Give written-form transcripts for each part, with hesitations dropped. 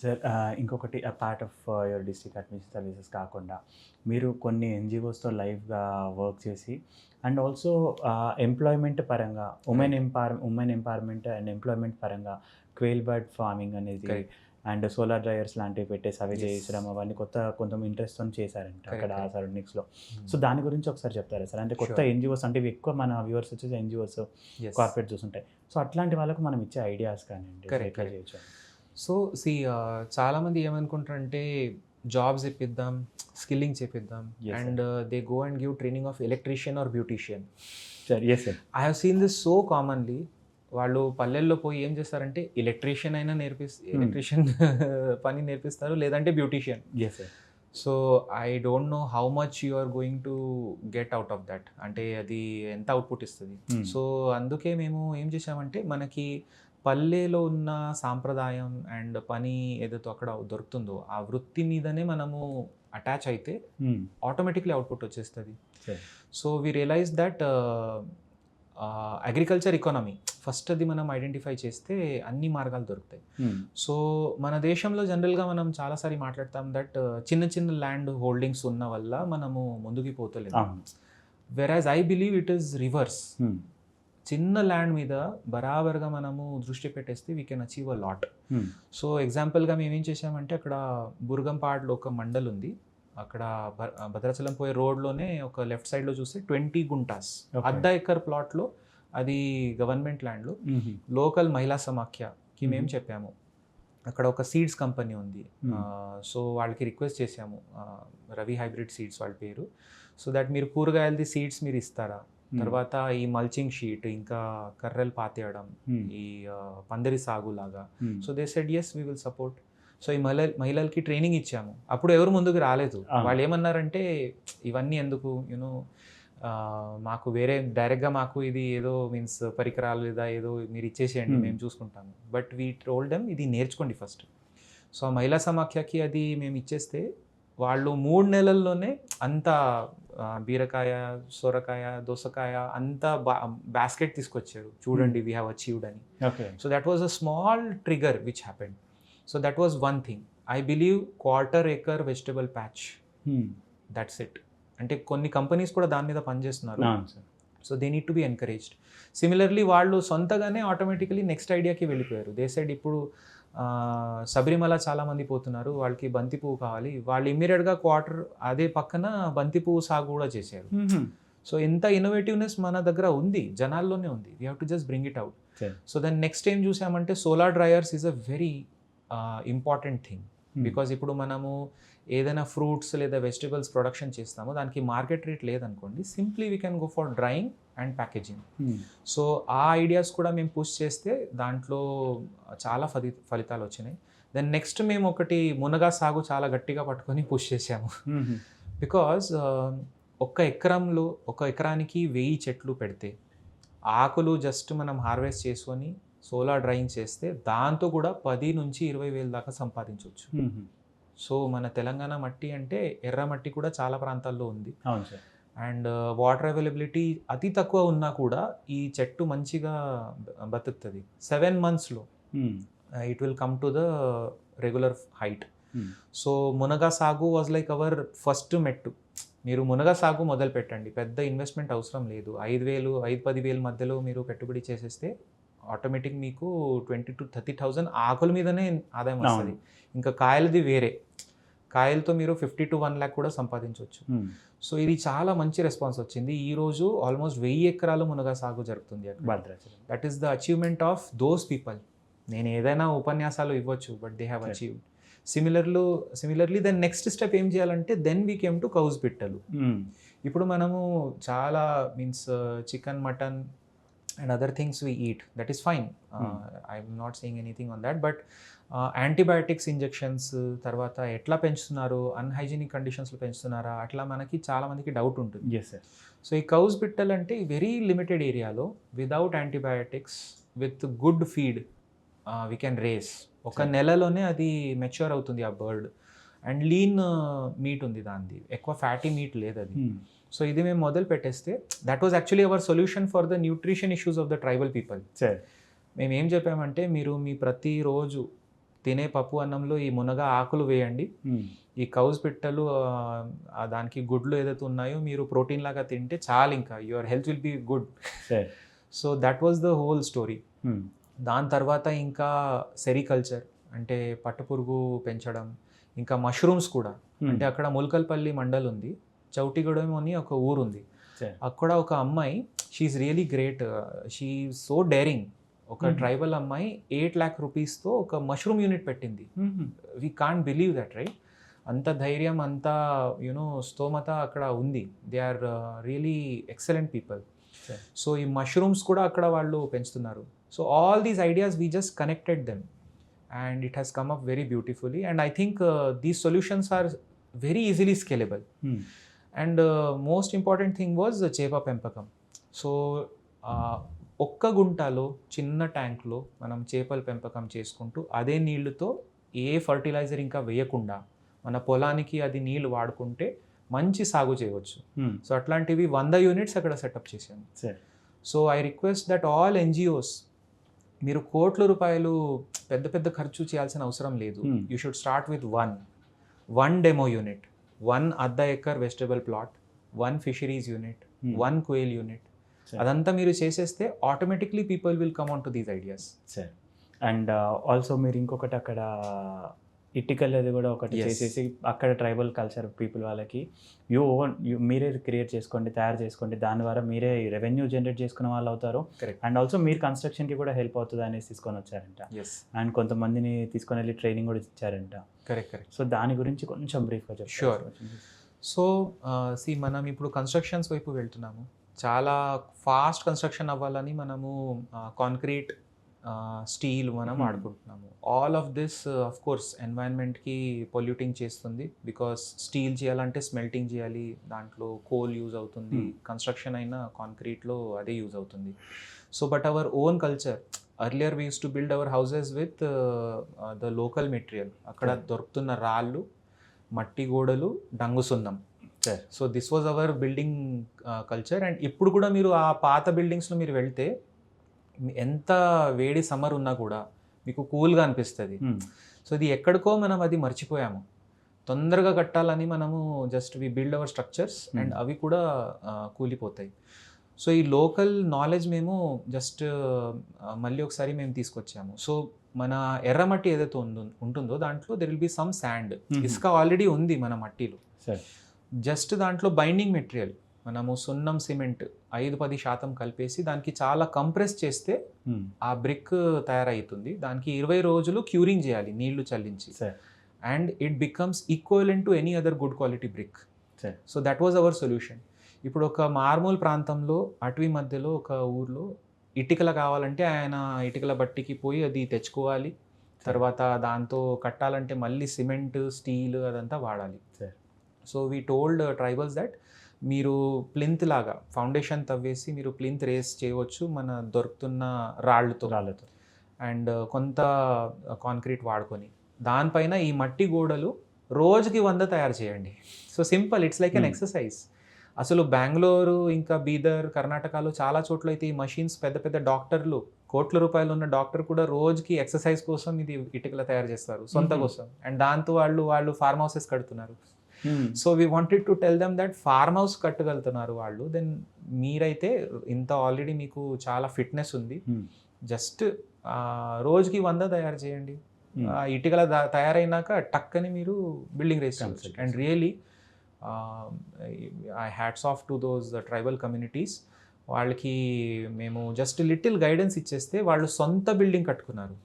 Sir ఇంకొకటి part of your district administrative services కాకుండా మీరు కొన్ని ఎన్‌జీఓస్‌తో లైవ్‌గా వర్క్ చేసి అండ్ ఆల్సో ఎంప్లాయ్‌మెంట్ పరంగా ఉమెన్ ఎంపవర్‌మెంట్ అండ్ ఎంప్లాయ్‌మెంట్ పరంగా క్వెయిల్ బర్డ్ ఫార్మింగ్ అనేది కరెక్ట్. అండ్ సోలార్ డ్రైయర్స్ లాంటివి పెట్టేసి అవి యెస్. చేయించడం అవన్నీ కొంచెం ఇంట్రెస్ట్‌తోని చేశారంట అక్కడ ఆ కరెక్ట్. సరౌండింగ్స్‌లో. సో, హ్మ్. దాని గురించి ఒకసారి చెప్తారా సార్? అంటే కొత్త ష్యూర్. ఎన్‌జీఓస్ అంటే ఇవి ఎక్కువ మన వ్యూవర్స్ వచ్చేసి ఎన్‌జీఓస్, యెస్. కార్పొరేట్ చూసుంటాయి. సో, అట్లాంటి వాళ్ళకి మనం ఇచ్చే ఐడియాస్ కానియండి అసలు కరెక్ట్. ఎట్లా కరెక్ట్. చేయొచ్చు? సో, చాలామంది ఏమనుకుంటారంటే జాబ్స్ ఇప్పిద్దాం, స్కిల్లింగ్ చేపిద్దాం yes sir. And they go and give training of electrician or beautician. Sir yes sir. I have seen this so commonly. వాళ్ళు పల్లెల్లో పోయి ఏం చేస్తారంటే ఎలక్ట్రీషియన్ అయినా ఎలక్ట్రీషియన్ పని నేర్పిస్తారు, లేదంటే beautician. Yes sir. So, I don't know how much you are going to get out of that. అంటే అది ఎంత అవుట్‌పుట్ ఇస్తది. సో, అందుకే మేము ఏం చేసామంటే మనకి పల్లెలో ఉన్న సాంప్రదాయం అండ్ పని ఏదైతే అక్కడ దొరుకుతుందో, ఆ వృత్తి మీదనే మనము అటాచ్ అయితే ఆటోమేటిక్‌లీ అవుట్‌పుట్ వచ్చేస్తది. Sir. So, we realise that agriculture economy first అది మనం ఐడెంటిఫై చేస్తే అన్ని మార్గాలు దొరుకుతాయి. సో, మన దేశంలో జనరల్‌గా మనం చాలాసారి మాట్లాడతాం దట్ చిన్న చిన్న ల్యాండ్ హోల్డింగ్స్ ఉన్న వల్ల మనము ముందుకు పోతలేదు. అవును. వెరాజ్ I believe it is reverse. హ్మ్. చిన్న ల్యాండ్ మీద బరాబర్‌గా మనము దృష్టి పెట్టేస్తే we can achieve a lot. హ్మ్. సో, ఎగ్జాంపుల్‌గా మేమేం చేసామంటే అక్కడ బుర్గంపాడ్‌లో ఒక మండల్ ఉంది. అక్కడ భద్రాచలం పోయే రోడ్‌లోనే ఒక లెఫ్ట్ సైడ్‌లో చూస్తే 20 గుంటాస్. ఓకే. అర్ధ ఎకర్ ప్లాట్‌లో అది గవర్నమెంట్ ల్యాండ్‌లో హుహు. లోకల్ మహిళా సమాఖ్యకి మేము హుహు. చెప్పాము. అక్కడ ఒక సీడ్స్ కంపెనీ ఉంది. హ్మ్. సో, వాళ్ళకి రిక్వెస్ట్ చేసాము. రవి హైబ్రిడ్ సీడ్స్ వాళ్ళ పేరు. సో దట్ మీరు కూరగాయలది సీడ్స్ మీరు ఇస్తారా? తర్వాత ఈ మల్చింగ్ షీట్, ఇంకా కర్రలు పాతేయడం, హ్మ్. ఈ పందిరి సాగులాగా. Hmm. So they said yes we will support. So ఈ మహిళలకి ట్రైనింగ్ ఇచ్చాము. అప్పుడు ఎవరు ముందుకు రాలేదు. అవును. వాళ్ళు ఏమన్నారంటే ఇవన్నీ ఎందుకు మాకు వేరే డైరెక్ట్‌గా మాకు ఇది ఏదో మీన్స్ పరికరాలు లేదా ఏదో మీరు ఇచ్చేసేయండి, హ్మ్. మేము చూసుకుంటాము. బట్ వి టోల్డ్ దెమ్ ఇది నేర్చుకోండి ఫస్ట్. సో ఆ మహిళా సమాఖ్యకి అది మేము ఇచ్చేస్తే వాళ్ళు 3 నెలల్లోనే అంత బీరకాయ, సొరకాయ, దోసకాయ అంతా బాస్కెట్ తీసుకొచ్చారు. చూడండి వి హావ్ అచీవ్డ్ అని. Okay. So that was a small trigger which happened. So that was one thing. I believe quarter acre vegetable patch, hmm. That's it. అంటే కొన్ని కంపెనీస్ కూడా దాని మీద పనిచేస్తున్నారు. అవును sir. So they need to be encouraged. Similarly వాళ్ళు సొంతగానే automatically next ఐడియాకి వెళ్ళిపోయారు. దే సైడ్ ఇప్పుడు శబరిమల చాలామంది పోతున్నారు, వాళ్ళకి బంతి పువ్వు కావాలి. వాళ్ళు ఇమ్మీడియట్‌గా క్వార్టర్ అదే పక్కన బంతి పువ్వు సాగు కూడా చేశారు. హుహు. సో ఇంత ఇన్నోవేటివ్‌నెస్ మన దగ్గర ఉంది, జనాల్లోనే ఉంది. We have to just bring it out. Sir. So then next ఏం చూసామంటే solar dryers is a very important thing. Because ఇప్పుడు మనము ఏదైనా ఫ్రూట్స్ లేదా వెజిటబుల్స్ ప్రొడక్షన్ చేస్తామో దానికి మార్కెట్ రేట్ లేదనుకోండి, simply we can go for drying and packaging. Hmm. So ఆ ఐడియాస్ కూడా మేము పుష్ చేస్తే దాంట్లో చాలా ఫలితాలు వచ్చినాయి. దెన్ నెక్స్ట్ మేము ఒకటి మునగా సాగు చాలా గట్టిగా పట్టుకొని పుష్ చేసాము. హుహు. బికాజ్ ఒక ఎకరానికి 1000 చెట్లు పెడితే ఆకులు జస్ట్ మనం హార్వెస్ట్ చేసుకొని సోలార్ డ్రైయింగ్ చేస్తే దాంతో కూడా 10,000-20,000 దాకా సంపాదించవచ్చు. హుహు. సో మన తెలంగాణ మట్టి అంటే ఎర్ర మట్టి కూడా చాలా ప్రాంతాల్లో ఉంది. అవును సార్. అండ్ వాటర్ అవైలబిలిటీ అతి తక్కువ ఉన్నా కూడా ఈ చెట్టు మంచిగా బతుకుతుంది. 7 monthsలో హ్మ్. It will come to the regular height. హ్మ్. సో మునగా సాగు వాజ్ లైక్ అవర్ ఫస్ట్ మెట్టు. మీరు మునగా సాగు మొదలు పెట్టండి, పెద్ద ఇన్వెస్ట్మెంట్ అవసరం లేదు. 5,000-10,000 మధ్యలో మీరు పెట్టుబడి చేసేస్తే ఆటోమేటిక్ మీకు 20,000-30,000 ఆకుల మీదనే ఆదాయం వస్తుంది. ఇంకా కాయలది వేరే. కాయలతో మీరు 50-1 lakh కూడా సంపాదించవచ్చు. హ్మ్. సో ఇది చాలా మంచి రెస్పాన్స్ వచ్చింది. ఈరోజు ఆల్మోస్ట్ 1000 ఎకరాలు మునగా సాగు జరుగుతుంది అక్కడ. Bhadrachalam. That is the achievement of those people. నేను ఏదైనా ఉపన్యాసాలు ఇవ్వచ్చు, but they have achieved. Similarly then next step ఏం చేయాలంటే దెన్ వీ కేమ్ టు కౌస్ పిట్టలు. హ్మ్. ఇప్పుడు మనము చాలా means chicken, mutton and other things we eat, that is fine. I'm not saying anything on that. But antibiotics injections తర్వాత ఎట్లా పెంచుతున్నారు, అన్హైజీనిక్ కండిషన్స్లో పెంచుతున్నారా, అట్లా మనకి చాలామందికి డౌట్ ఉంటుంది. Yes sir. సో ఈ కౌస్ పిట్టలు అంటే వెరీ లిమిటెడ్ ఏరియాలో without antibiotics with good feed we can raise. ఒక నెలలోనే అది మెచ్యూర్ అవుతుంది ఆ బర్డ్. అండ్ లీన్ మీట్ ఉంది దానిది, ఎక్కువ ఫ్యాటీ మీట్ లేదు అది. హ్మ్. సో ఇది మేము మొదలు పెట్టేస్తే that was actually hour solution for the nutrition issues of the tribal people. Sir. మేము ఏం చెప్పామంటే మీరు మీ ప్రతిరోజు తినే పప్పు అన్నంలో ఈ మునగ ఆకులు వేయండి, ఈ కౌస్ పిట్టలు దానికి గుడ్లు ఏదైతే ఉన్నాయో మీరు ప్రోటీన్ లాగా తింటే చాలు, ఇంకా your health will be good. So that was the whole story. దాని తర్వాత ఇంకా సెరికల్చర్ అంటే పట్టుపురుగు పెంచడం, ఇంకా మష్రూమ్స్ కూడా. అంటే అక్కడ ముల్కల్పల్లి మండల్ ఉంది, చౌటిగూడెం అని ఒక ఊరు ఉంది. అక్కడ ఒక అమ్మాయి, she is really great, she so daring. ఒక ట్రైబల్ అమ్మాయి 8 lakh rupeesతో ఒక మష్రూమ్ యూనిట్ పెట్టింది. We can't believe that, right? అంత ధైర్యం, అంత స్తోమత అక్కడ ఉంది. They are really excellent people. So ఈ మష్రూమ్స్ కూడా అక్కడ వాళ్ళు పెంచుతున్నారు. So all these ideas we just connected them and it has come up very beautifully, and I think these solutions are very easily scalable. And most important thing was the చేప పెంపకం. So ఒక్క గుంటలో చిన్న ట్యాంక్లో మనం చేపల పెంపకం చేసుకుంటూ అదే నీళ్లతో ఏ ఫర్టిలైజర్ ఇంకా వేయకుండా మన పొలానికి అది నీళ్లు వాడుకుంటే మంచి సాగు చేయవచ్చు. సో అట్లాంటివి 100 units అక్కడ సెటప్ చేశాను. So I request that all NGOs, మీరు కోట్ల రూపాయలు పెద్ద పెద్ద ఖర్చు చేయాల్సిన అవసరం లేదు. You should start with one demo unit, 1 అర్ధ acre vegetable plot, 1 fisheries unit, 1 quail unit. అదంతా మీరు చేసేస్తే automatically people will come on to these ideas. Sir, and also మీరు ఇంకొకటి అక్కడ ఇటికల్ కూడా ఒకటి చేసేసి అక్కడ ట్రైబల్ కల్చర్ పీపుల్ వాళ్ళకి మీరే క్రియేట్ చేసుకోండి, తయారు చేసుకోండి, దాని ద్వారా మీరే రెవెన్యూ జనరేట్ చేసుకునే వాళ్ళు అవుతారు. అండ్ ఆల్సో మీరు కన్స్ట్రక్షన్కి కూడా హెల్ప్ అవుతుంది అనేసి తీసుకొని వచ్చారంట. అండ్ కొంతమందిని తీసుకొని వెళ్ళి ట్రైనింగ్ కూడా ఇచ్చారంట. కరెక్ట్. సో దాని గురించి కొంచెం బ్రీఫ్గా చెప్పండి. షూర్. సో మనం ఇప్పుడు కన్స్ట్రక్షన్స్ వైపు వెళ్తున్నాము. చాలా ఫాస్ట్ కన్స్ట్రక్షన్ అవ్వాలని మనము కాంక్రీట్, స్టీల్ మనం వాడుకుంటున్నాము. All of this of course ఎన్వైరన్మెంట్కి పొల్యూటింగ్ చేస్తుంది, బికాస్ స్టీల్ చేయాలంటే స్మెల్టింగ్ చేయాలి, దాంట్లో కోల్ యూజ్ అవుతుంది, కన్స్ట్రక్షన్ అయినా కాంక్రీట్లో అదే యూజ్ అవుతుంది. So but our own culture, earlier we use to build our houses with the local material. అక్కడ దొరుకుతున్న రాళ్ళు, మట్టి గోడలు, డంగు సున్నం. So this was our building culture. And ఇప్పుడు కూడా మీరు ఆ పాత బిల్డింగ్స్లో మీరు వెళ్తే ఎంత వేడి సమ్మర్ ఉన్నా కూడా మీకు కూల్గా అనిపిస్తుంది. సో ఇది ఎక్కడికో మనం అది మర్చిపోయాము. తొందరగా కట్టాలని మనము just we build our structures and అవి కూడా కూలిపోతాయి. సో ఈ లోకల్ నాలెడ్జ్ మేము జస్ట్ మళ్ళీ ఒకసారి మేము తీసుకొచ్చాము. సో మన ఎర్రమట్టి ఏదైతే ఉంటుందో దాంట్లో there will be some sand, ఇసుక ఆల్రెడీ ఉంది మన మట్టిలో. జస్ట్ దాంట్లో బైండింగ్ మెటీరియల్ మనము సున్నం, సిమెంట్ 5-10% కలిపేసి దానికి చాలా కంప్రెస్ చేస్తే ఆ బ్రిక్ తయారవుతుంది. దానికి 20 రోజులు క్యూరింగ్ చేయాలి నీళ్లు చల్లించి, and it becomes equivalent to any other good quality brick. So that was our solution. ఇప్పుడు ఒక మార్మూల్ ప్రాంతంలో అటవీ మధ్యలో ఒక ఊర్లో ఇటుకలు కావాలంటే ఆయన ఇటుకల బట్టికి పోయి అది తెచ్చుకోవాలి, తర్వాత దాంతో కట్టాలంటే మళ్ళీ సిమెంట్, స్టీల్ అదంతా వాడాలి. So we told tribals that మీరు ప్లింత్ లాగా ఫౌండేషన్ తవ్వేసి మీరు ప్లింత్ రేస్ చేయవచ్చు మన దొరుకుతున్న రాళ్ళతో అండ్ కొంత కాంక్రీట్ వాడుకొని, దానిపైన ఈ మట్టి గోడలు రోజుకి 100 తయారు చేయండి. So simple, it's like an exercise. అసలు బెంగళూరు, ఇంకా బీదర్, కర్ణాటకలో చాలా చోట్ల అయితే ఈ మషిన్స్, పెద్ద పెద్ద డాక్టర్లు, కోట్ల రూపాయలు ఉన్న డాక్టర్ కూడా రోజుకి ఎక్సర్సైజ్ కోసం ఇది ఇటుకలు తయారు చేస్తారు సొంత కోసం. అండ్ దాంతో వాళ్ళు ఫార్మ్ హౌసెస్ కడుతున్నారు. So we wanted to tell them that farm house కట్టగలుగుతున్నారు వాళ్ళు, దెన్ మీరైతే ఇంత ఆల్రెడీ మీకు చాలా ఫిట్నెస్ ఉంది, జస్ట్ రోజుకి 100 తయారు చేయండి. ఇటుకల తయారైనాక టక్కని మీరు బిల్డింగ్ రేస్ చేయవచ్చు. And really I hats off to those tribal communities. వాళ్ళకి మేము జస్ట్ లిటిల్ గైడెన్స్ ఇచ్చేస్తే వాళ్ళు సొంత బిల్డింగ్ కట్టుకున్నారు.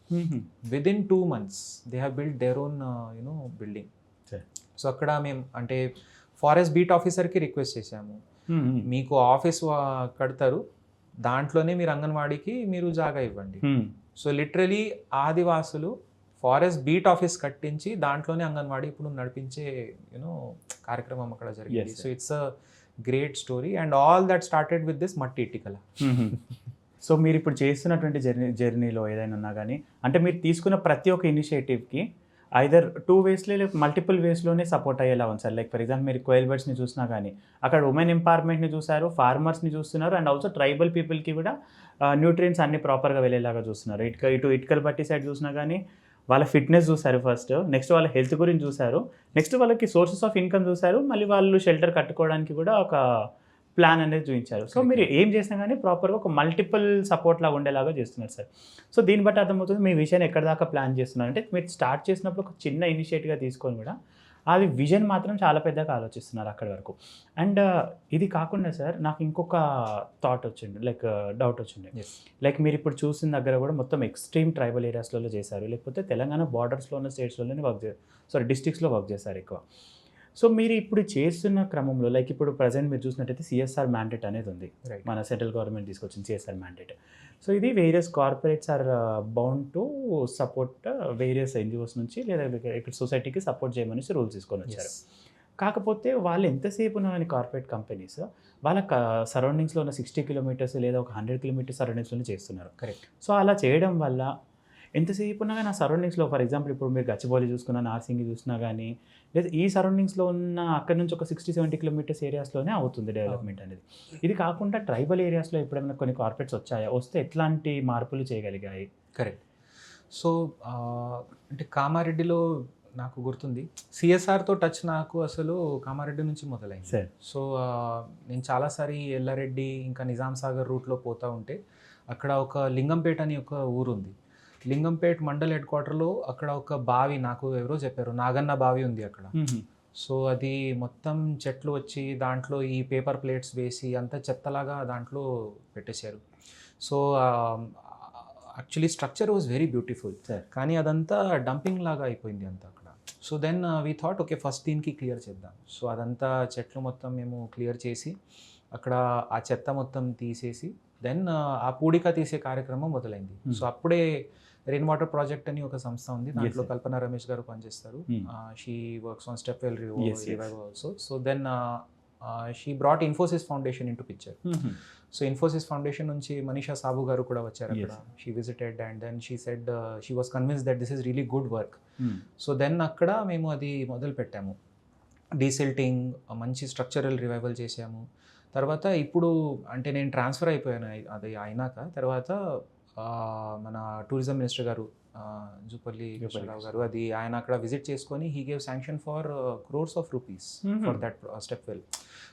Within 2 months they have build their own building. So అక్కడ మేము అంటే ఫారెస్ట్ బీట్ ఆఫీసర్కి రిక్వెస్ట్ చేశాము, మీకు ఆఫీస్ కడతారు, దాంట్లోనే మీరు అంగన్వాడీకి మీరు జాగా ఇవ్వండి. సో లిటరలీ ఆదివాసులు ఫారెస్ట్ బీట్ ఆఫీస్ కట్టించి దాంట్లోనే అంగన్వాడీ ఇప్పుడు నడిపించే కార్యక్రమం అక్కడ జరిగింది. So it's a great story and all that started with this మట్టి ఇటికల. సో మీరు ఇప్పుడు చేస్తున్నటువంటి జర్నీలో ఏదైనా ఉన్నా కానీ, అంటే మీరు తీసుకున్న ప్రతి ఒక్క ఇనిషియేటివ్కి ఐదర్ 2 waysలో లేక మల్టిపుల్ వేస్లోనే సపోర్ట్ అయ్యేలా ఉంది సార్. లైక్ ఫర్ ఎగ్జాంపుల్ మీరు కోయిల్ బర్డ్స్ని చూసినా కానీ అక్కడ ఉమెన్ ఎంపవర్మెంట్ని చూసారు, ఫార్మర్స్ని చూస్తున్నారు, అండ్ ఆల్సో ట్రైబల్ పీపుల్కి కూడా న్యూట్రియంట్స్ అన్ని ప్రాపర్గా వెళ్ళేలాగా చూస్తున్నారు. ఇటుకలు బట్టి సైడ్ చూసినా కానీ వాళ్ళ ఫిట్నెస్ చూసారు ఫస్ట్, నెక్స్ట్ వాళ్ళ హెల్త్ గురించి చూసారు, నెక్స్ట్ వాళ్ళకి సోర్సెస్ ఆఫ్ ఇన్కమ్ చూసారు, మళ్ళీ వాళ్ళు షెల్టర్ కట్టుకోవడానికి కూడా ఒక ప్లాన్ అనేది చూపించారు. సో మీరు ఏం చేసినా కానీ ప్రాపర్గా ఒక మల్టిపుల్ సపోర్ట్ లాగా ఉండేలాగా చేస్తున్నారు సార్. సో దీన్ని బట్టి అర్థమవుతుంది మీ విషయాన్ని ఎక్కడ దాకా ప్లాన్ చేస్తున్నారు. అంటే మీరు స్టార్ట్ చేసినప్పుడు ఒక చిన్న ఇనిషియేటివ్గా తీసుకొని కూడా అది విజన్ మాత్రం చాలా పెద్దగా ఆలోచిస్తున్నారు అక్కడి వరకు. అండ్ ఇది కాకుండా సార్ నాకు ఇంకొక థాట్ వచ్చింది, లైక్ డౌట్ వచ్చింది. లైక్ మీరు ఇప్పుడు చూసిన దగ్గర కూడా మొత్తం ఎక్స్ట్రీమ్ ట్రైబల్ ఏరియాస్లలో చేశారు, లేకపోతే తెలంగాణ బార్డర్స్లో ఉన్న స్టేట్స్లోనే డిస్ట్రిక్ట్స్లో వర్క్ చేశారు ఎక్కువ. సో మీరు ఇప్పుడు చేస్తున్న క్రమంలో లైక్ ఇప్పుడు ప్రజెంట్ మీరు చూసినట్టయితే సిఎస్ఆర్ మ్యాండేట్ అనేది ఉంది, మన సెంట్రల్ గవర్నమెంట్ తీసుకొచ్చింది సిఎస్ఆర్ మ్యాండేట్. సో ఇది various corporates are bound to support various NGOs నుంచి లేదా ఇక్కడ సొసైటీకి సపోర్ట్ చేయమని రూల్స్ తీసుకొని వచ్చారు. కాకపోతే వాళ్ళు ఎంతసేపు ఉన్న కార్పొరేట్ కంపెనీస్ వాళ్ళ సరౌండింగ్స్లో ఉన్న 60 కిలోమీటర్స్ లేదా ఒక 100 కిలోమీటర్స్ సరౌండింగ్స్లోనే చేస్తున్నారు. కరెక్ట్. సో అలా చేయడం వల్ల ఎంతసేపు ఉన్నా కానీ ఆ సరౌండింగ్స్లో, ఫర్ ఎగ్జాంపుల్ ఇప్పుడు మీరు గచ్చిబౌలి చూసుకున్నా, నార్సింగి చూసినా కానీ, లేదా ఈ సరౌండింగ్స్లో ఉన్న అక్కడ నుంచి ఒక 60-70 కిలోమీటర్స్ ఏరియాస్లోనే అవుతుంది డెవలప్మెంట్ అనేది. ఇది కాకుండా ట్రైబల్ ఏరియాస్లో ఎప్పుడైనా కొన్ని కార్పొరేట్స్ వచ్చాయా, వస్తే ఎట్లాంటి మార్పులు చేయగలిగాయి? కరెక్ట్. సో అంటే కామారెడ్డిలో నాకు గుర్తుంది సిఎస్ఆర్తో టచ్ నాకు అసలు కామారెడ్డి నుంచి మొదలైంది సార్. సో నేను చాలాసారి ఎల్లారెడ్డి ఇంకా నిజాం సాగర్ రూట్లో పోతూ ఉంటే అక్కడ ఒక లింగంపేట అని ఒక ఊరు ఉంది. లింగంపేట్ మండల్ హెడ్ క్వార్టర్లో అక్కడ ఒక బావి, నాకు ఎవరో చెప్పారు, నాగన్న బావి ఉంది అక్కడ. సో అది మొత్తం చెట్లు వచ్చి దాంట్లో ఈ పేపర్ ప్లేట్స్ వేసి అంతా చెత్తలాగా దాంట్లో పెట్టేశారు. So actually structure was very beautiful, కానీ అదంతా డంపింగ్ లాగా అయిపోయింది అంతా అక్కడ. So then we thought okay first దీనికి క్లియర్ చేద్దాం. సో అదంతా చెట్లు మొత్తం మేము క్లియర్ చేసి అక్కడ ఆ చెత్త మొత్తం తీసేసి దెన్ ఆ పూడిక తీసే కార్యక్రమం మొదలైంది. సో అప్పుడే రెయిన్ వాటర్ ప్రాజెక్ట్ అని ఒక సంస్థ ఉంది, దాంట్లో కల్పన రమేష్ గారు పనిచేస్తారు. She works on step well revive also. So then she brought Infosys Foundation into picture. So Infosys Foundation నుంచి మనీషా సాబు గారు కూడా వచ్చారు అక్కడ. She visited and then she said she was convince that this is really good work. So then అక్కడ మేము అది మొదలు పెట్టాము, desilting, మంచి స్ట్రక్చరల్ రివైవల్ చేసాము. తర్వాత ఇప్పుడు అంటే నేను ట్రాన్స్ఫర్ అయిపోయాను అది అయినాక. తర్వాత మన టూరిజం మినిస్టర్ గారు జూపల్లి కృష్ణరావు గారు, అది ఆయన అక్కడ విజిట్ చేసుకొని he gave sanction for crores of rupees for that step well.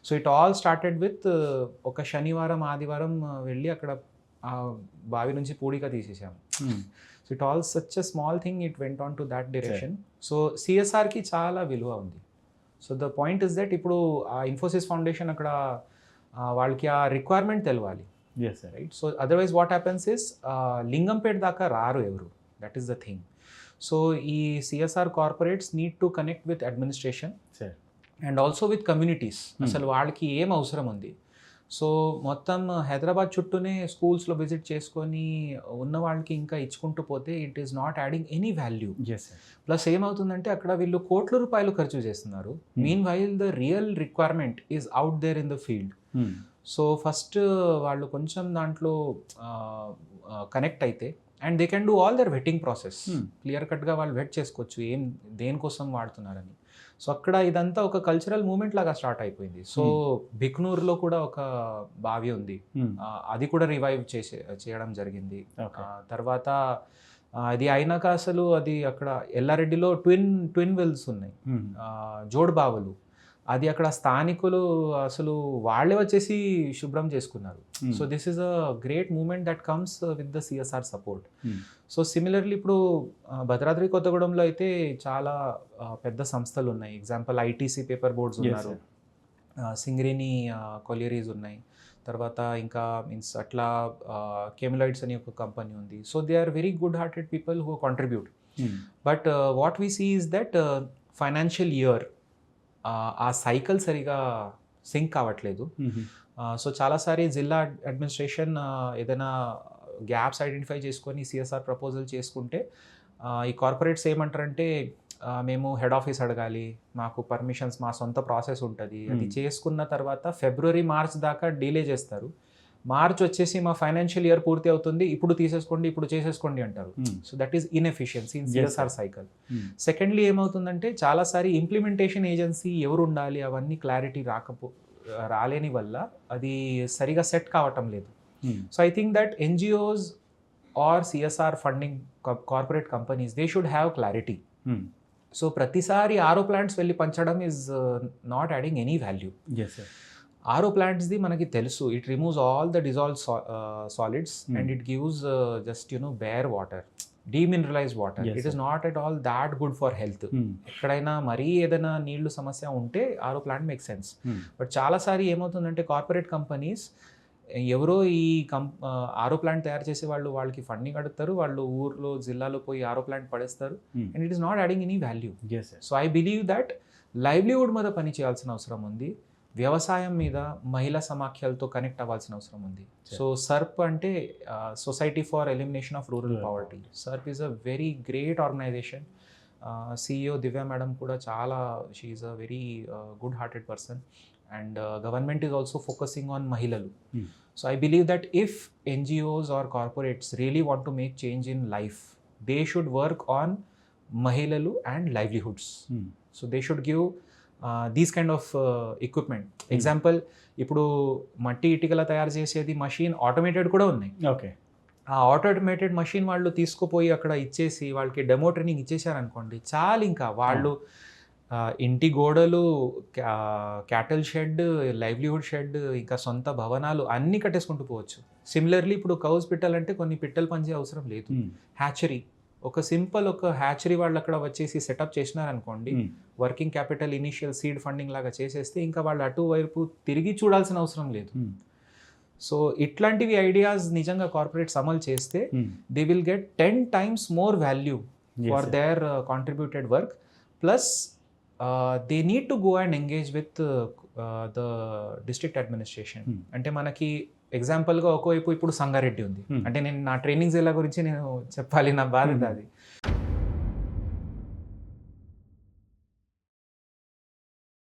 So it all started with ఒక శనివారం ఆదివారం వెళ్ళి అక్కడ ఆ బావి నుంచి పూడిక తీసేసాము. So it all such a small thing, it went on to that direction. So సిఎస్ఆర్కి చాలా విలువ ఉంది. So the point is that ఇప్పుడు ఆ ఇన్ఫోసిస్ ఫౌండేషన్ అక్కడ వాళ్ళకి ఆ రిక్వైర్మెంట్ తెలవాలి, right? So otherwise what happens is Lingampeta దాకా రారు ఎవరు, that is the thing. So ఈ CSR corporates need to connect with administration and also with communities. అసలు వాళ్ళకి ఏం అవసరం ఉంది. సో మొత్తం హైదరాబాద్ చుట్టూనే స్కూల్స్లో విజిట్ చేసుకొని ఉన్న వాళ్ళకి ఇంకా ఇచ్చుకుంటూ పోతే it is not adding any value. Plus ఏమవుతుందంటే అక్కడ వీళ్ళు కోట్ల రూపాయలు ఖర్చు చేస్తున్నారు. Meanwhile the real requirement is out there in the field. So first వాళ్ళు కొంచెం దాంట్లో కనెక్ట్ అయితే and they can do all their vetting process. Clear కట్గా వాళ్ళు వెట్ చేసుకోవచ్చు ఏం దేనికోసం వాడుతున్నారని. సో అక్కడ ఇదంతా ఒక కల్చరల్ మూమెంట్ లాగా స్టార్ట్ అయిపోయింది. సో బిక్నూర్లో కూడా ఒక బావి ఉంది, అది కూడా రివైవ్ చేయడం జరిగింది. తర్వాత అది అయినాక అసలు అది అక్కడ ఎల్లారెడ్డిలో ట్విన్ వెల్స్ ఉన్నాయి, జోడ్ బావులు. అది అక్కడ స్థానికులు అసలు వాళ్ళే వచ్చేసి శుభ్రం చేసుకున్నారు. So this is a great moment that comes with the CSR support. So similarly ఇప్పుడు భద్రాద్రి కొత్తగూడెంలో అయితే చాలా పెద్ద సంస్థలు ఉన్నాయి. ఎగ్జాంపుల్ ఐటీసీ పేపర్ బోర్డ్స్ ఉన్నారు, సింగరేణి కొలియరీస్ ఉన్నాయి, తర్వాత ఇంకా మీన్స్ అట్లా కెమిలాయిడ్స్ అని ఒక కంపెనీ ఉంది. So they are very good hearted people who contribute. But what we see is that financial year ఆ సైకిల్ సరిగా సింక్ కావట్లేదు. సో చాలాసారి జిల్లా అడ్మినిస్ట్రేషన్ ఏదైనా గ్యాప్స్ ఐడెంటిఫై చేసుకొని సిఎస్ఆర్ ప్రపోజల్ చేసుకుంటే ఈ కార్పొరేట్స్ ఏమంటారంటే మేము హెడ్ ఆఫీస్ అడగాలి, మాకు పర్మిషన్స్ మా సొంత ప్రాసెస్ ఉంటుంది, అది చేసుకున్న తర్వాత ఫిబ్రవరి మార్చ్ దాకా డిలే చేస్తారు. మార్చ్ వచ్చేసి మా ఫైనాన్షియల్ ఇయర్ పూర్తి అవుతుంది, ఇప్పుడు తీసేసుకోండి ఇప్పుడు చేసేసుకోండి అంటారు. So that is inefficiency in CSR cycle. Secondly ఏమవుతుందంటే చాలాసారి ఇంప్లిమెంటేషన్ ఏజెన్సీ ఎవరు ఉండాలి అవన్నీ క్లారిటీ రాలేని వల్ల అది సరిగా సెట్ కావటం లేదు. So I think that NGOs are CSR funding corporate companies they should have clarity. Hmm. So ప్రతిసారి ఆరో ప్లాంట్స్ వెళ్ళి పంచడం ఈజ్ నాట్ యాడింగ్ ఎనీ వాల్యూ. Yes, sir. ఆరో ప్లాంట్స్ది మనకి తెలుసు, it removes all the dissolve solids and it gives just bare water, demineralise water. Yes, it is sir. Not at all that good for health. Hmm. ఎక్కడైనా మరీ ఏదైనా నీళ్లు సమస్య ఉంటే RO plant make sense. Hmm. But చాలాసారి ఏమవుతుందంటే corporate companies ఎవరో ఈ ఆరో ప్లాంట్ తయారు చేసే వాళ్ళకి ఫండింగ్ అడుగుతారు, వాళ్ళు ఊర్లో జిల్లాలో పోయి ఆరో ప్లాంట్ పడేస్తారు Hmm. And it is not adding any వాల్యూ. Yes, sir. So I believe that livelihood మీద పని చేయాల్సిన అవసరం ఉంది, వ్యవసాయం మీద మహిళా సమాఖ్యలతో కనెక్ట్ అవ్వాల్సిన అవసరం ఉంది. సో సర్ప్ అంటే society for elimination of rural poverty. SERP is a very great organisation. CEO Divya madam కూడా చాలా, she is a very good hearted person and government is also focusing on మహిళలు. Hmm. So I believe that if NGOs or corporates really want to make change in life, they should work on మహిళలు and livelihoods. Hmm. So they should give these kind of equipment. Example, ఇప్పుడు మట్టి ఇటుకల తయారు చేసేది machine automated కూడా ఉన్నాయి. Okay. ఆ automated machine వాళ్ళు తీసుకుపోయి అక్కడ ఇచ్చేసి వాళ్ళకి డెమో ట్రైనింగ్ ఇచ్చేసారనుకోండి, చాలు. ఇంకా వాళ్ళు ఇంటి గోడలు, క్యాటల్ షెడ్, లైవ్లీహుడ్ షెడ్, ఇంకా సొంత భవనాలు అన్నీ కట్టేసుకుంటూ పోవచ్చు. సిమిలర్లీ ఇప్పుడు కౌస్ పెట్టాలంటే కొన్ని పిట్టలు పనిచే అవసరం లేదు. హ్యాచరీ, ఒక సింపుల్ ఒక హ్యాచరీ వాళ్ళు అక్కడ వచ్చేసి సెటప్ చేసినారనుకోండి, working capital initial seed funding లాగా చేసేస్తే ఇంకా వాళ్ళు అటువైపు తిరిగి చూడాల్సిన అవసరం లేదు. సో ఇట్లాంటివి ఐడియాస్ నిజంగా కార్పొరేట్స్ అమలు చేస్తే they will get 10 times more value for their contributed work. Plus they need to go and engage with the district administration. అంటే మనకి ఎగ్జాంపుల్గా ఒకవైపు ఇప్పుడు సంగారెడ్డి ఉంది, అంటే నేను నా ట్రైనింగ్ జిల్లా గురించి నేను చెప్పాలి, నా బాధ్యత అది.